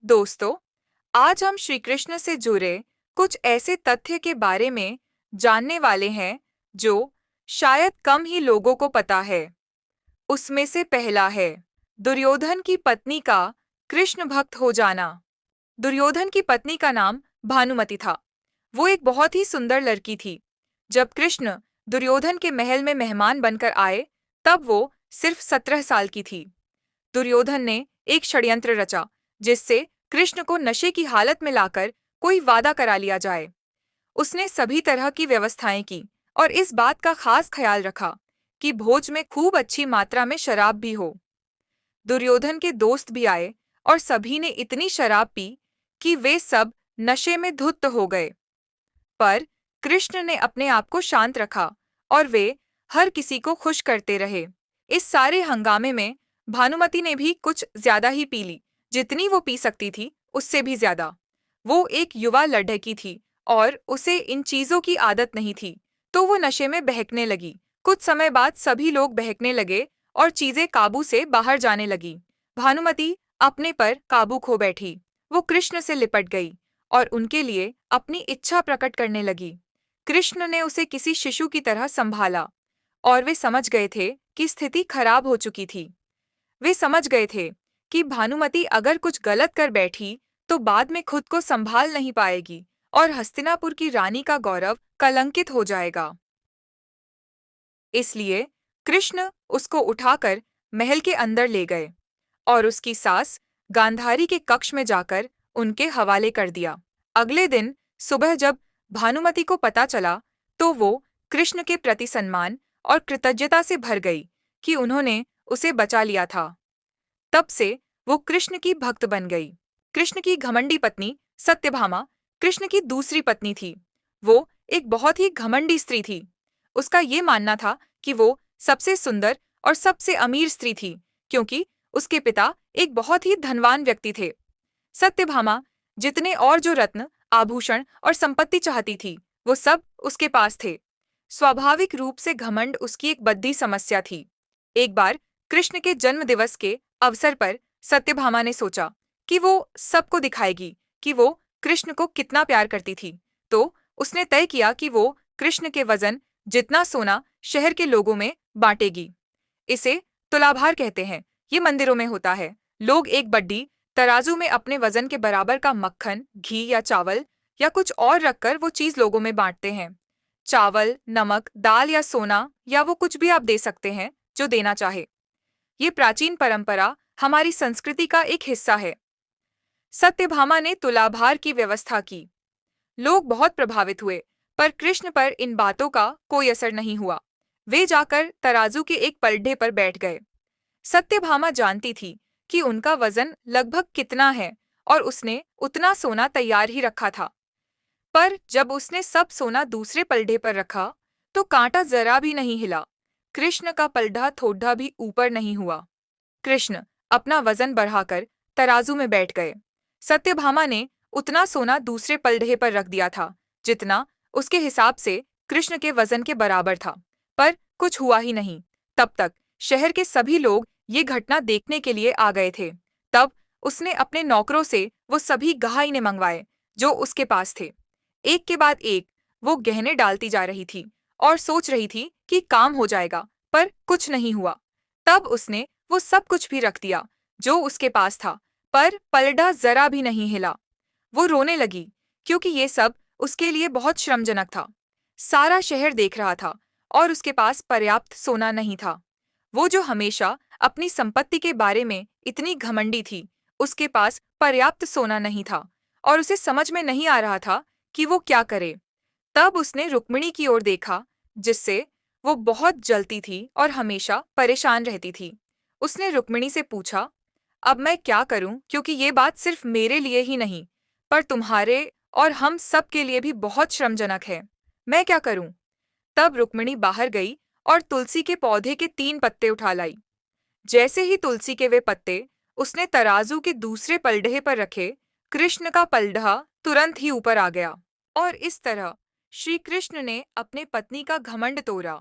दोस्तों, आज हम श्री कृष्ण से जुड़े कुछ ऐसे तथ्य के बारे में जानने वाले हैं जो शायद कम ही लोगों को पता है। उसमें से पहला है दुर्योधन की पत्नी का कृष्ण भक्त हो जाना। दुर्योधन की पत्नी का नाम भानुमति था। वो एक बहुत ही सुंदर लड़की थी। जब कृष्ण दुर्योधन के महल में मेहमान बनकर आए, तब वो सिर्फ 17 साल की थी। दुर्योधन ने एक षड्यंत्र रचा जिससे कृष्ण को नशे की हालत में लाकर कोई वादा करा लिया जाए। उसने सभी तरह की व्यवस्थाएं की और इस बात का खास ख्याल रखा कि भोज में खूब अच्छी मात्रा में शराब भी हो। दुर्योधन के दोस्त भी आए और सभी ने इतनी शराब पी कि वे सब नशे में धुत हो गए। पर कृष्ण ने अपने आप को शांत रखा और वे हर किसी को खुश करते रहे। इस सारे हंगामे में भानुमति ने भी कुछ ज्यादा ही पी ली, जितनी वो पी सकती थी उससे भी ज्यादा। वो एक युवा लड़की थी और उसे इन चीजों की आदत नहीं थी, तो वो नशे में बहकने लगी। कुछ समय बाद सभी लोग बहकने लगे और चीजें काबू से बाहर जाने लगी। भानुमति अपने पर काबू खो बैठी। वो कृष्ण से लिपट गई और उनके लिए अपनी इच्छा प्रकट करने लगी। कृष्ण ने उसे किसी शिशु की तरह संभाला और वे समझ गए थे कि स्थिति खराब हो चुकी थी। वे समझ गए थे कि भानुमति अगर कुछ गलत कर बैठी तो बाद में खुद को संभाल नहीं पाएगी और हस्तिनापुर की रानी का गौरव कलंकित हो जाएगा। इसलिए कृष्ण उसको उठाकर महल के अंदर ले गए और उसकी सास गांधारी के कक्ष में जाकर उनके हवाले कर दिया। अगले दिन सुबह जब भानुमति को पता चला तो वो कृष्ण के प्रति सम्मान और कृतज्ञता से भर गई कि उन्होंने उसे बचा लिया था। तब से वो कृष्ण की भक्त बन गई। कृष्ण की घमंडी पत्नी सत्यभामा कृष्ण की दूसरी पत्नी थी। वो एक बहुत ही घमंडी स्त्री थी। उसका ये मानना था कि वो सबसे सुंदर और सबसे अमीर स्त्री थी, क्योंकि उसके पिता एक बहुत ही धनवान व्यक्ति थे। सत्यभामा जितने और जो रत्न, आभूषण और संपत्ति चाहती थी, वो सब उसके पास थे। स्वाभाविक रूप से घमंड उसकी एक बद्दी समस्या थी। एक बार कृष्ण के जन्म दिवस के अवसर पर सत्यभामा ने सोचा कि वो सबको दिखाएगी कि वो कृष्ण को कितना प्यार करती थी। तो उसने तय किया कि वो कृष्ण के वजन जितना सोना शहर के लोगों में बांटेगी। इसे तुलाभार कहते हैं। ये मंदिरों में होता है। लोग एक बड्डी तराजू में अपने वजन के बराबर का मक्खन, घी या चावल या कुछ और रखकर वो चीज लोगों में बांटते हैं। चावल, नमक, दाल या सोना या वो कुछ भी आप दे सकते हैं जो देना चाहे। ये प्राचीन परंपरा हमारी संस्कृति का एक हिस्सा है। सत्यभामा ने तुलाभार की व्यवस्था की। लोग बहुत प्रभावित हुए, पर कृष्ण पर इन बातों का कोई असर नहीं हुआ। वे जाकर तराजू के एक पलड़े पर बैठ गए। सत्यभामा जानती थी कि उनका वजन लगभग कितना है और उसने उतना सोना तैयार ही रखा था। पर जब उसने सब सोना दूसरे पलड़े पर रखा, तो कांटा जरा भी नहीं हिला। कृष्ण का पलड़ा थोड़ा भी ऊपर नहीं हुआ। कृष्ण अपना वजन बढ़ाकर तराजू में बैठ गए। सत्यभामा ने उतना सोना दूसरे पलड़े पर रख दिया था जितना उसके हिसाब से कृष्ण के वजन के बराबर था, पर कुछ हुआ ही नहीं। तब तक शहर के सभी लोग ये घटना देखने के लिए आ गए थे। तब उसने अपने नौकरों से वो सभी गहाइने मंगवाए जो उसके पास थे। एक के बाद एक वो गहने डालती जा रही थी और सोच रही थी कि काम हो जाएगा, पर कुछ नहीं हुआ। तब उसने वो सब कुछ भी रख दिया जो उसके पास था, पर पलड़ा जरा भी नहीं हिला। वो रोने लगी क्योंकि ये सब उसके लिए बहुत श्रमजनक था। सारा शहर देख रहा था और उसके पास पर्याप्त सोना नहीं था। वो जो हमेशा अपनी संपत्ति के बारे में इतनी घमंडी थी, उसके पास पर्याप्त सोना नहीं था और उसे समझ में नहीं आ रहा था कि वो क्या करे। तब उसने रुक्मिणी की ओर देखा, जिससे वो बहुत जलती थी और हमेशा परेशान रहती थी। उसने रुक्मिणी से पूछा, अब मैं क्या करूं, क्योंकि ये बात सिर्फ मेरे लिए ही नहीं पर तुम्हारे और हम सब के लिए भी बहुत श्रमजनक है। मैं क्या करूं? तब रुक्मिणी बाहर गई और तुलसी के पौधे के 3 पत्ते उठा लाई। जैसे ही तुलसी के वे पत्ते उसने तराजू के दूसरे पलड़े पर रखे, कृष्ण का पलड़ा तुरंत ही ऊपर आ गया और इस तरह श्री कृष्ण ने अपने पत्नी का घमंड तोड़ा।